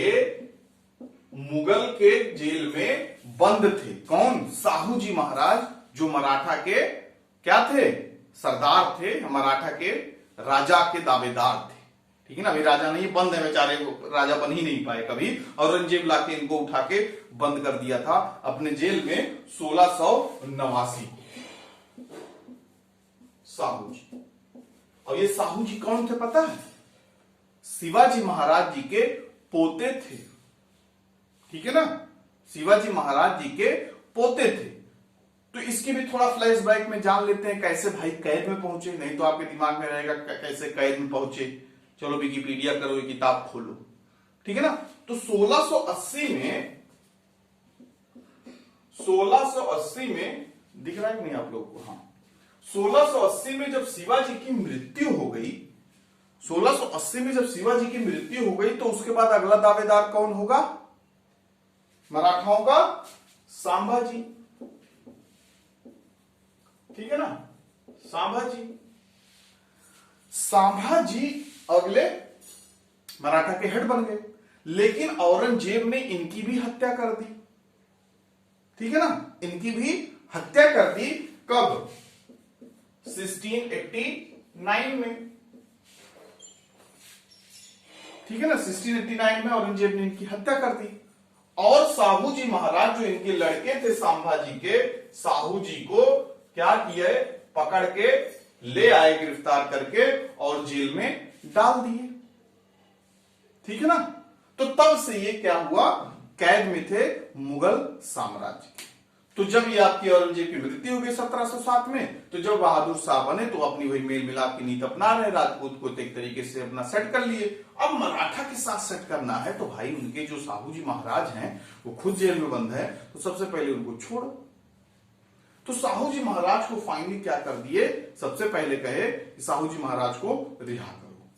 मुगल के जेल में बंद थे। कौन, साहू जी महाराज, जो मराठा के क्या थे, सरदार थे, मराठा के राजा के दावेदार थे। ठीक है ना, अभी राजा नहीं, बंद है बेचारे, राजा बन ही नहीं पाए कभी, औरंगजेब लाके इनको उठा के बंद कर दिया था अपने जेल में 1689। साहू जी, और ये साहू जी कौन थे पता है, शिवाजी महाराज जी के पोते थे। ठीक है ना, शिवाजी महाराज जी के पोते थे। तो इसकी भी थोड़ा फ्लैशबैक में जान लेते हैं, कैसे भाई कैद में पहुंचे, नहीं तो आपके दिमाग में रहेगा कैसे कैद में पहुंचे। चलो विकिपीडिया करो, ये किताब खोलो। ठीक है ना, तो 1680 में दिख रहा है नहीं आप लोग को, हाँ, 1680 में जब शिवाजी की मृत्यु हो गई, 1680 में जब शिवाजी की मृत्यु हो गई, तो उसके बाद अगला दावेदार कौन होगा मराठाओं का, संभाजी। ठीक है ना, संभाजी, संभाजी अगले मराठा के हेड बन गए, लेकिन औरंगजेब ने इनकी भी हत्या कर दी। ठीक है ना, इनकी भी हत्या कर दी, कब, 1689 में। ठीक है ना, 1689 में औरंगजेब ने इनकी हत्या कर दी, और साहू जी महाराज जो इनके लड़के थे संभाजी के, साहू जी को क्या किए, पकड़ के ले आए गिरफ्तार करके और जेल में डाल दिए। ठीक है ना, तो तब से ये क्या हुआ, कैद में थे मुगल साम्राज्य के। तो जब ये आपकी औरंगजेब की मृत्यु हो गई 1707 में, तो जब बहादुर शाह बने तो अपनी वही मेल मिलाप की नीति अपना रहे, राजपूत को एक तरीके से अपना सेट कर लिए। अब मराठा के साथ सेट करना है, तो भाई उनके जो साहू जी महाराज हैं वो खुद जेल में बंद है, तो सबसे पहले उनको छोड़ो। तो साहू जी महाराज को फाइनली क्या कर दिए, सबसे पहले कहे कि साहू जी महाराज को रिहा करो,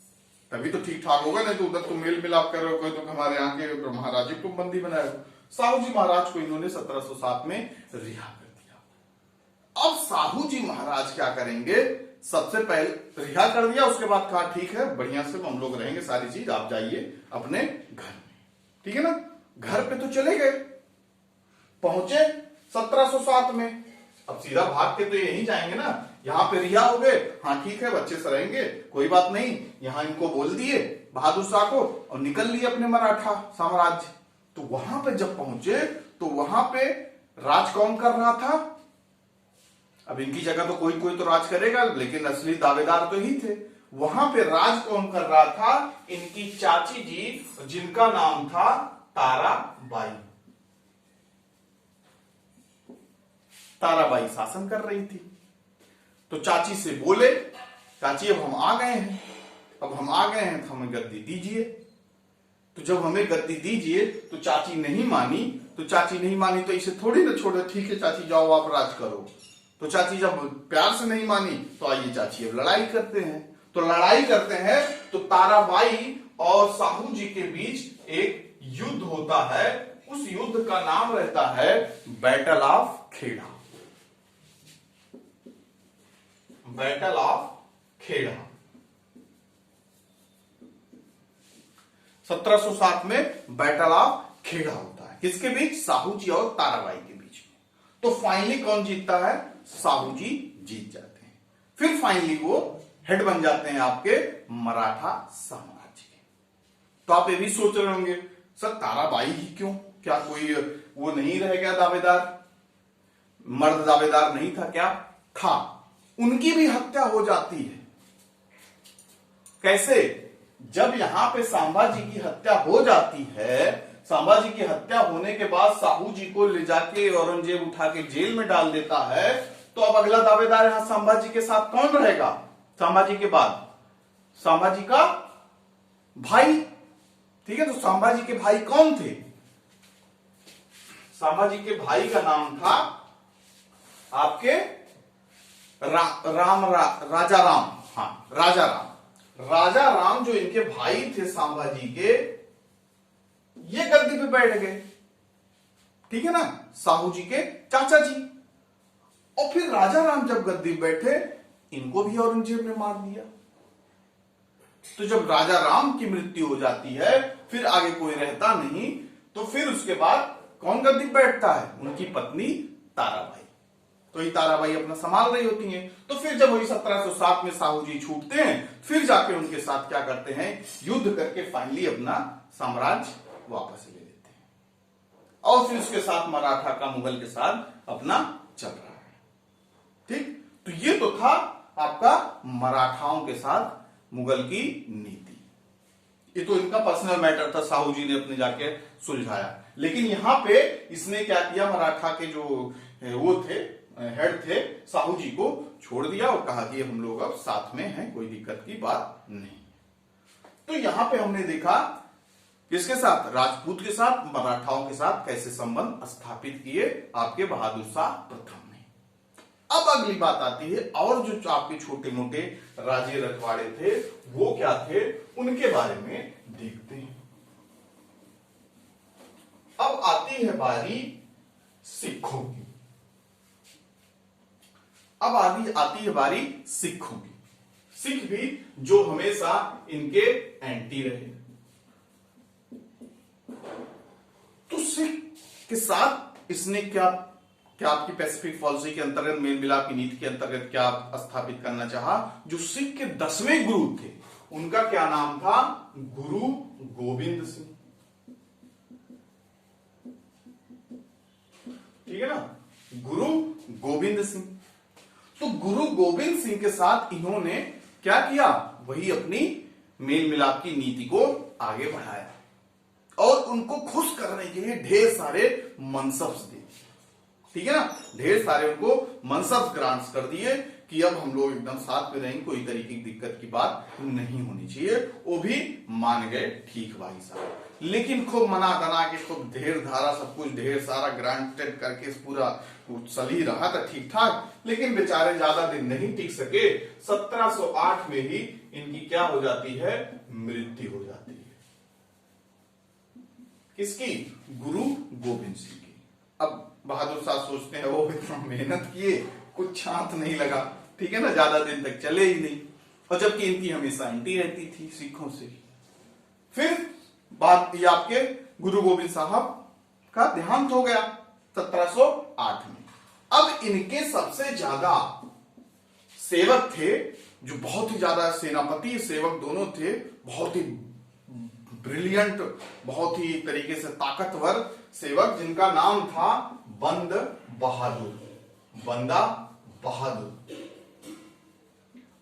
तभी तो ठीक ठाक होगा, नहीं तो उधर तुम मेल मिलाप कर रहे हो, तो हमारे यहाँ के महाराज को बंदी बनाए हो। साहू जी महाराज को इन्होंने 1707 में रिहा कर दिया। अब साहू जी महाराज क्या करेंगे, सबसे पहले रिहा कर दिया, उसके बाद कहा ठीक है बढ़िया से हम लोग रहेंगे, सारी चीज आप जाइए अपने घर में। ठीक है ना, घर पे तो चले गए, पहुंचे 1707 में, अब सीधा भाग के तो यहीं जाएंगे ना, यहां पे रिहा हो गए, हाँ ठीक है बच्चे से रहेंगे कोई बात नहीं, यहां इनको बोल दिए बहादुर शाह को और निकल लिए अपने मराठा साम्राज्य। तो वहां पे जब पहुंचे तो वहां पे राज कौन कर रहा था, अब इनकी जगह तो कोई कोई तो राज करेगा, लेकिन असली दावेदार तो ही थे। वहां पे राज कौन कर रहा था, इनकी चाची जी जिनका नाम था ताराबाई, ताराबाई शासन कर रही थी। तो चाची से बोले, चाची अब हम आ गए हैं, अब हम आ गए हैं तो हमें गद्दी दीजिए। तो जब हमें गद्दी दीजिए तो चाची नहीं मानी, तो चाची नहीं मानी तो इसे थोड़ी ना छोड़े, ठीक है चाची जाओ आप राज करो। तो चाची जब प्यार से नहीं मानी तो आइए चाची अब लड़ाई करते हैं। तो लड़ाई करते हैं तो ताराबाई और साहू जी के बीच एक युद्ध होता है। उस युद्ध का नाम रहता है battle of Kheda. Battle of Kheda 1707 में बैटल ऑफ खेड़ा होता है। किसके बीच? साहू जी और ताराबाई के बीच में। तो फाइनली कौन जीतता है? साहू जी जीत जाते हैं। फिर फाइनली वो हेड बन जाते हैं आपके मराठा साम्राज्य के। तो आप ये भी सोच रहे होंगे सर ताराबाई ही क्यों, क्या कोई वो नहीं रह गया दावेदार, मर्द दावेदार नहीं था क्या? था। उनकी भी हत्या हो जाती है। कैसे? जब यहां पे सांबा जी की हत्या हो जाती है, सांबा जी की हत्या होने के बाद साहू जी को ले जाके औरंगजेब उठा के जेल में डाल देता है, तो अब अगला दावेदार यहां सांबा जी के साथ कौन रहेगा? सांबा जी के बाद सांबा जी का भाई, ठीक है। तो सांबा जी के भाई कौन थे? सांबा जी के भाई का नाम था आपके राजा राम। हाँ, राजा राम। राजा राम जो इनके भाई थे सांबा जी के, ये गद्दी पे बैठ गए, ठीक है ना, साहू जी के चाचा जी। और फिर राजा राम जब गद्दी पे बैठे, इनको भी औरंगजेब ने मार दिया। तो जब राजा राम की मृत्यु हो जाती है, फिर आगे कोई रहता नहीं, तो फिर उसके बाद कौन गद्दी पे बैठता है? उनकी पत्नी ताराबाई। तो ये ताराबाई अपना संभाल रही होती हैं। तो फिर जब वही 1707 में साहू जी छूटते हैं, फिर जाके उनके साथ क्या करते हैं? युद्ध करके फाइनली अपना साम्राज्य वापस ले लेते हैं। और फिर उसके साथ मराठा का मुगल के साथ अपना चल रहा है। ठीक, तो ये तो था आपका मराठाओं के साथ मुगल की नीति। ये तो इनका पर्सनल मैटर था, साहू जी ने अपने जाके सुलझाया। लेकिन यहां पे इसने क्या किया? मराठा के जो वो थे, हेड थे, साहू जी को छोड़ दिया और कहा कि हम लोग अब साथ में हैं, कोई दिक्कत की बात नहीं। तो यहां पे हमने देखा किसके साथ? राजपूत के साथ, मराठाओं के साथ कैसे संबंध स्थापित किए आपके बहादुर शाह प्रथम ने। अब अगली बात आती है, और जो आपके छोटे मोटे राजे रखवाड़े थे वो क्या थे, उनके बारे में देखते हैं। अब आती है बारी सिखों की। अब आती है बारी सिखों की। सिख भी जो हमेशा इनके एंटी रहे। तो सिख के साथ इसने क्या आपकी पैसिफिक पॉलिसी के अंतर्गत, मेल मिलाप की नीति के अंतर्गत क्या स्थापित करना चाहा? जो सिख के 10वें गुरु थे, उनका क्या नाम था? गुरु गोविंद सिंह। ठीक है ना, गुरु गोविंद सिंह। तो गुरु गोविंद सिंह के साथ इन्होंने क्या किया? वही अपनी मेल मिलाप की नीति को आगे बढ़ाया और उनको खुश करने के लिए ढेर सारे मनसब्स दिए। ठीक है ना, ढेर सारे उनको मनसब्स ग्रांट्स कर दिए कि अब हम लोग एकदम साथ में रहेंगे, कोई तरीके की दिक्कत की बात नहीं होनी चाहिए। वो भी मान गए, ठीक भाई साहब। लेकिन खूब मना दना के, खूब ढेर धारा सब कुछ ढेर सारा ग्रांटेड करके पूरा चल ही रहा था ठीक ठाक। लेकिन बेचारे ज्यादा दिन नहीं टिक सके। 1708 में ही इनकी क्या हो जाती है? मृत्यु हो जाती है। किसकी? गुरु गोविंद सिंह की। अब बहादुर शाह सोचते हैं वो इतना मेहनत किए, कुछ छांत नहीं लगा, ठीक है ना, ज्यादा दिन तक चले ही नहीं। और जबकि इनकी हमेशा एंटी रहती थी सिखों से। फिर बात ये आपके गुरु गोविंद साहब का देहांत हो गया 1708 में। अब इनके सबसे ज्यादा सेवक थे, जो बहुत ही ज्यादा सेनापति सेवक दोनों थे, बहुत ही ब्रिलियंट, बहुत ही तरीके से ताकतवर सेवक, जिनका नाम था बंद बहादुर। बंदा बहादुर।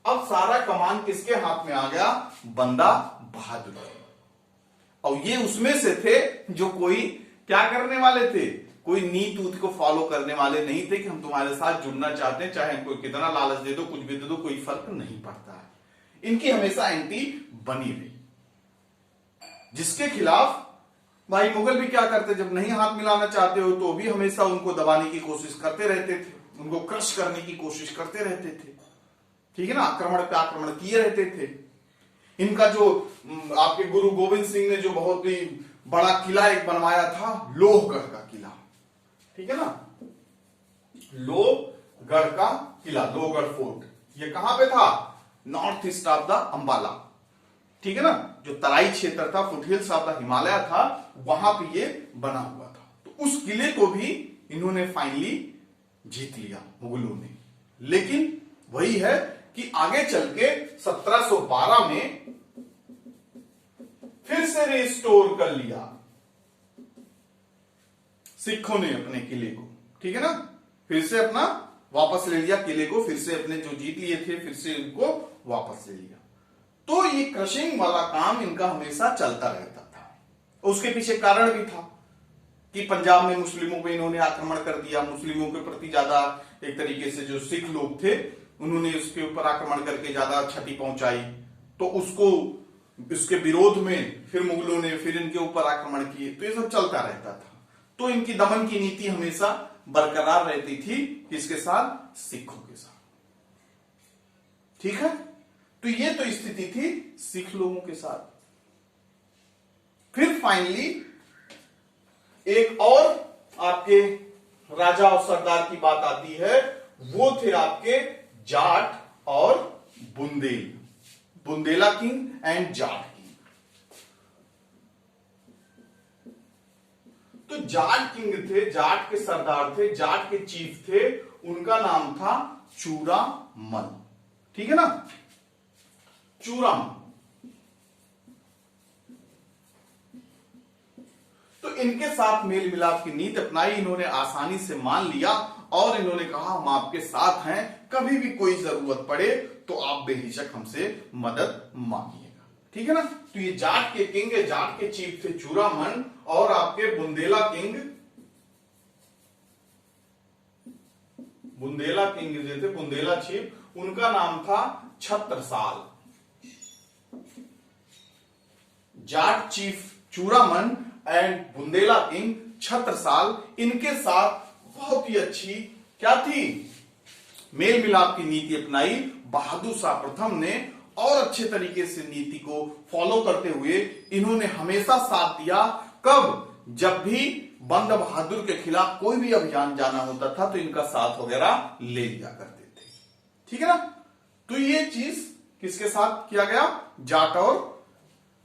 अब सारा कमान किसके हाथ में आ गया? बंदा बहादुर। और ये उसमें से थे जो कोई क्या करने वाले थे? कोई नीति उत को फॉलो करने वाले नहीं थे कि हम तुम्हारे साथ जुड़ना चाहते हैं, चाहे हमको कितना लालच दे दो, कुछ भी दे दो, कोई फर्क नहीं पड़ता है। इनकी हमेशा एंटी बनी रही, जिसके खिलाफ भाई मुगल भी क्या करते, जब नहीं हाथ मिलाना चाहते हो तो भी हमेशा उनको दबाने की कोशिश करते रहते थे, उनको क्रश करने की कोशिश करते रहते थे, ठीक है ना, आक्रमण पे आक्रमण किए रहते थे। इनका जो आपके गुरु गोविंद सिंह ने जो बहुत ही बड़ा किला एक बनवाया था, लोहगढ़ का किला, ठीक है ना, लोहगढ़ का किला, लोहगढ़ फोर्ट, ये कहां पे था, north east of the Ambala, ठीक है ना, जो तराई क्षेत्र था, फुटहिल्स ऑफ द हिमालय था, वहां पे ये बना हुआ था। तो उस किले को भी इन्होंने फाइनली जीत लिया मुगलों ने। लेकिन वही है कि आगे चल के 1712 में फिर से रिस्टोर कर लिया सिखों ने अपने किले को, ठीक है ना, फिर से अपना वापस ले लिया किले को, फिर से अपने जो जीत लिए थे फिर से इनको वापस ले लिया। तो ये क्रशिंग वाला काम इनका हमेशा चलता रहता था। उसके पीछे कारण भी था कि पंजाब में मुस्लिमों पे इन्होंने आक्रमण कर दिया, मुस्लिमों के प्रति ज्यादा एक तरीके से जो सिख लोग थे उन्होंने उसके ऊपर आक्रमण करके ज्यादा क्षति पहुंचाई, तो उसको इसके विरोध में फिर मुगलों ने फिर इनके ऊपर आक्रमण किए, तो ये सब चलता रहता था। तो इनकी दमन की नीति हमेशा बरकरार रहती थी, किसके साथ, सिखों के साथ, ठीक है। तो ये तो स्थिति थी सिख लोगों के साथ। फिर फाइनली एक और आपके राजा और सरदार की बात आती है, वो थे आपके जाट और Bundel, Bundela king and Jat king. तो जाट किंग थे, जाट के सरदार थे, जाट के चीफ थे, उनका नाम था चूड़ामल, ठीक है ना, चूड़ामल। तो इनके साथ मेल मिलाप की नीति अपनाई इन्होंने, आसानी से मान लिया और इन्होंने कहा हम आपके साथ हैं, कभी भी कोई जरूरत पड़े तो आप बेहिचक हमसे मदद मांगिएगा, ठीक है ना। तो ये जाट के किंग, जाट के चीफ थे चूड़ामन, और आपके बुंदेला किंग, बुंदेला किंग जो थे, बुंदेला चीफ, उनका नाम था Chhatrasal. Jat chief Chudaman and Bundela king Chhatrasal, इनके साथ बहुत ही अच्छी क्या थी, मेल मिलाप की नीति अपनाई बहादुर शाह प्रथम ने, और अच्छे तरीके से नीति को फॉलो करते हुए इन्होंने हमेशा साथ दिया। कब, जब भी बंद बहादुर के खिलाफ कोई भी अभियान जाना होता था तो इनका साथ वगैरह ले लिया करते थे, ठीक है ना। तो ये चीज किसके साथ किया गया, जाट और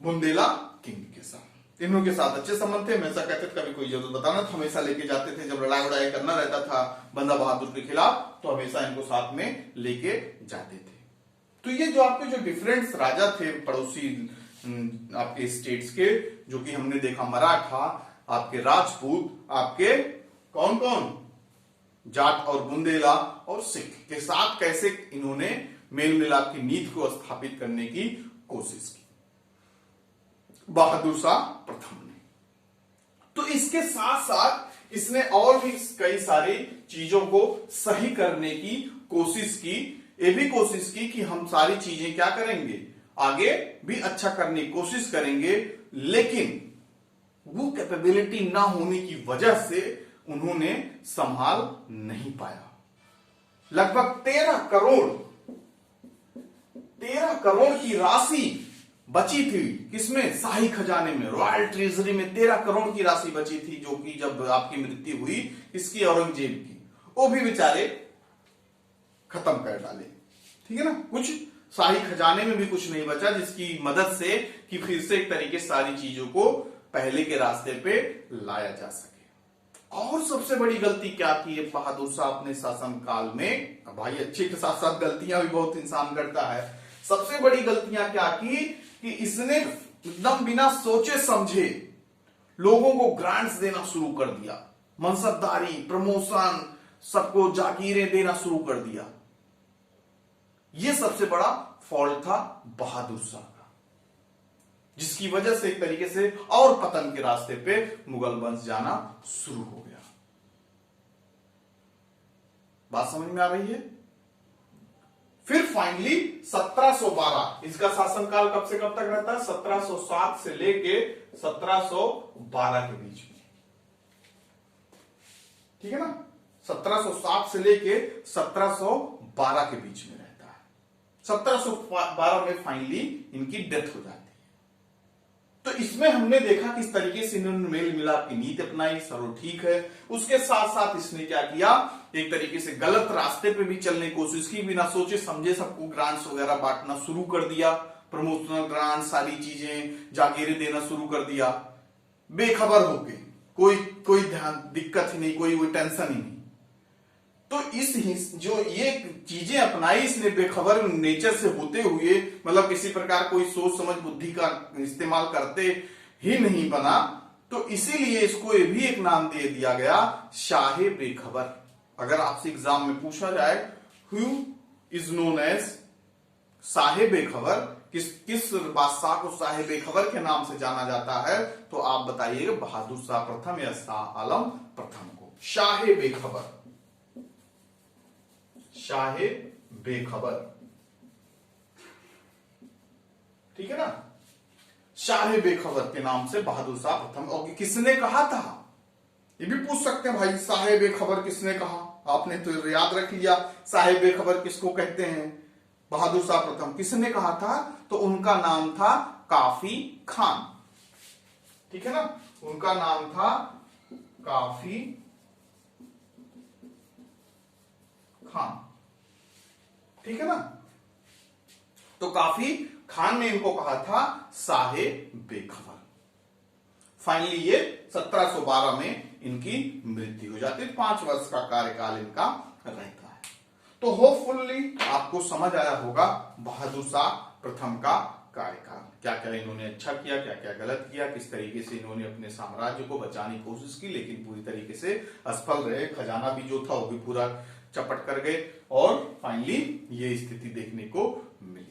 बुंदेला किंग के साथ, इन लोगों के साथ अच्छे संबंध थे। हमेशा कहते थे कभी कोई जरूरत बताना तो हमेशा लेके जाते थे, जब लड़ाई वड़ाई करना रहता था बंदा बहादुर के खिलाफ तो हमेशा इनको साथ में लेके जाते थे। तो ये जो आपके जो डिफरेंट राजा थे पड़ोसी आपके स्टेट्स के, जो कि हमने देखा मराठा, आपके राजपूत, आपके कौन कौन, जाट और बुंदेला और सिख के साथ कैसे इन्होंने मेल मिलाप की नीति को स्थापित करने की कोशिश की बहादुर शाह प्रथम ने। तो इसके साथ साथ इसने और भी कई सारी चीजों को सही करने की कोशिश की, ये भी कोशिश की कि हम सारी चीजें क्या करेंगे, आगे भी अच्छा करने की कोशिश करेंगे, लेकिन वो कैपेबिलिटी ना होने की वजह से उन्होंने संभाल नहीं पाया। लगभग 13 करोड़ की राशि बची थी, किसमें, शाही खजाने में, रॉयल ट्रेजरी में 13 करोड़ की राशि बची थी, जो कि जब आपकी मृत्यु हुई इसकी, औरंगजेब की, वो भी बेचारे खत्म कर डाले, ठीक है ना। कुछ शाही खजाने में भी कुछ नहीं बचा जिसकी मदद से कि फिर से एक तरीके सारी चीजों को पहले के रास्ते पे लाया जा सके। और सबसे बड़ी गलती क्या की है बहादुर शाह अपने शासन काल में, भाई अच्छे के साथ साथ गलतियां भी बहुत इंसान करता है, सबसे बड़ी गलतियां क्या की कि इसने एकदम बिना सोचे समझे लोगों को ग्रांट्स देना शुरू कर दिया, मनसबदारी, प्रमोशन, सबको जागीरें देना शुरू कर दिया। यह सबसे बड़ा फॉल्ट था बहादुर शाह का, जिसकी वजह से एक तरीके से और पतन के रास्ते पे मुगल वंश जाना शुरू हो गया। बात समझ में आ रही है। फिर फाइनली 1712, इसका शासनकाल कब से कब तक रहता है? 1707 से लेके 1712 के बीच में, ठीक है ना। 1707 से लेके 1712 के बीच में रहता है। 1712 में फाइनली इनकी डेथ हो जाती है। तो इसमें हमने देखा किस तरीके से इन्होंने मेल मिलाप की नीति अपनाई, सरो ठीक है। उसके साथ साथ इसने क्या किया, एक तरीके से गलत रास्ते पे भी चलने की कोशिश की, बिना सोचे समझे सबको ग्रांट्स वगैरह बांटना शुरू कर दिया, प्रमोशनल ग्रांट, सारी चीजें, जागीरें देना शुरू कर दिया, बेखबर होके, कोई ध्यान, दिक्कत ही नहीं, कोई टेंशन ही नहीं। तो जो ये चीजें अपनाई इसने बेखबर नेचर से होते हुए, मतलब किसी प्रकार कोई सोच समझ बुद्धि का इस्तेमाल करते ही नहीं बना, तो इसीलिए इसको ये भी एक नाम दे दिया गया, शाहे बेखबर। अगर आपसे एग्जाम में पूछा जाए who is known as Shah बेखबर, किस बादशाह को शाहे बेखबर के नाम से जाना जाता है, तो आप बताइएगा बहादुर शाह प्रथम या शाह आलम प्रथम को। शाहे बेखबर, शाहे बेखबर, ठीक है ना। शाहे बेखबर के नाम से बहादुर शाह प्रथम। और किसने कहा था, ये भी पूछ सकते हैं भाई, शाहे बेखबर किसने कहा? आपने तो याद रख लिया शाहे बेखबर किसको कहते हैं, बहादुर शाह प्रथम। किसने कहा था? तो उनका नाम था काफी खान, ठीक है ना। उनका नाम था काफी खान, ठीक है ना। तो काफी खान ने इनको कहा था शाहे बेखबर। फाइनली ये 1712 में इनकी मृत्यु हो जाती है। 5 वर्ष का कार्यकाल इनका रहता है। तो होपफुली आपको समझ आया होगा बहादुर शाह प्रथम का कार्यकाल, क्या क्या इन्होंने अच्छा किया, क्या क्या गलत किया, किस तरीके से इन्होंने अपने साम्राज्य को बचाने की कोशिश की, लेकिन पूरी तरीके से असफल रहे। खजाना भी जो था वो भी पूरा चपट कर गए और फाइनली ये स्थिति देखने को मिली।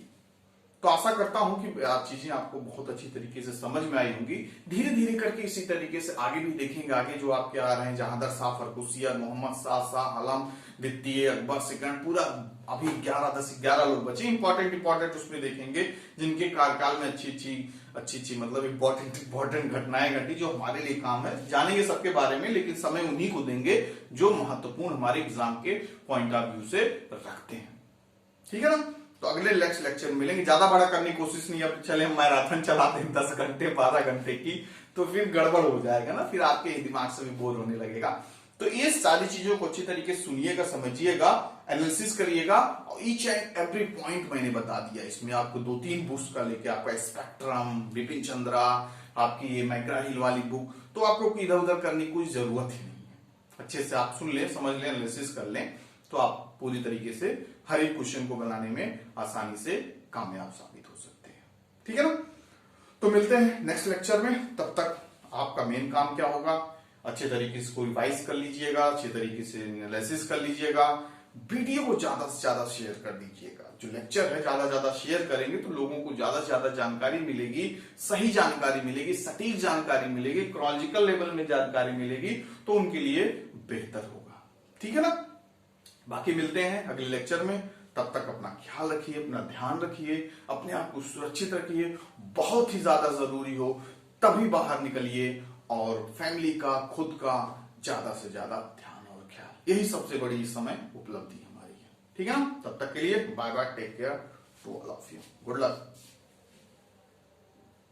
तो आशा करता हूं कि चीजें आपको बहुत अच्छी तरीके से समझ में आई होंगी। धीरे धीरे करके इसी तरीके से आगे भी देखेंगे, आगे जो आपके आ रहे हैं, जहांगीर शाह फर्रुखियत, मोहम्मद शाह आलम द्वितीय, अकबर सेकंड, पूरा अभी 11 लोग बचे इंपॉर्टेंट उसमें देखेंगे, जिनके कार्यकाल में अच्छी मतलब इंपॉर्टेंट घटनाएं घटी जो हमारे लिए काम है। जानेंगे सबके बारे में, लेकिन समय उन्हीं को देंगे जो महत्वपूर्ण हमारे एग्जाम के पॉइंट ऑफ व्यू से रखते हैं, ठीक है ना। तो अगले नेक्स्ट लेक्चर में मिलेंगे। ज्यादा बड़ा करने की कोशिश नहीं, अब चले मैराथन चलाते हैं 10 घंटे 12 घंटे की, तो फिर गड़बड़ हो जाएगा ना, फिर आपके दिमाग से भी बोर होने लगेगा। तो ये सारी चीजों को अच्छी तरीके से सुनिएगा, समझिएगा, एनालिसिस करिएगा। और ईच एंड एवरी पॉइंट मैंने बता दिया इसमें। आपको 2-3 बुक्स का लेके, आपका स्पेक्ट्रम, बिपिन चंद्रा, आपकी ये मैकग्रा हिल वाली बुक, तो आपको इधर उधर करने की कोई जरूरत ही नहीं है। अच्छे से आप सुन लें, समझ लें, एनालिसिस कर लें, तो आप पूरी तरीके से हर एक क्वेश्चन को बनाने में आसानी से कामयाब साबित हो सकते हैं, ठीक है ना। तो मिलते हैं नेक्स्ट लेक्चर में। तब तक आपका मेन काम क्या होगा, अच्छे तरीके से रिवाइज कर लीजिएगा, अच्छे तरीके से एनालिसिस कर लीजिएगा, वीडियो को ज्यादा से ज्यादा शेयर कर दीजिएगा। जो लेक्चर है ज्यादा से ज्यादा शेयर करेंगे तो लोगों को ज्यादा से ज्यादा जानकारी मिलेगी, सही जानकारी मिलेगी, सटीक जानकारी मिलेगी, क्रोनोलॉजिकल लेवल में जानकारी मिलेगी, तो उनके लिए बेहतर होगा, ठीक है ना। बाकी मिलते हैं अगले लेक्चर में। तब तक अपना ख्याल रखिए, अपना ध्यान रखिए, अपने आप को सुरक्षित रखिए। बहुत ही ज्यादा जरूरी हो तभी बाहर निकलिए और फैमिली का, खुद का ज्यादा से ज्यादा ध्यान और ख्याल, यही सबसे बड़ी इस समय उपलब्धि हमारी है, ठीक है ना। तब तक के लिए bye bye, take care to all of you, good luck.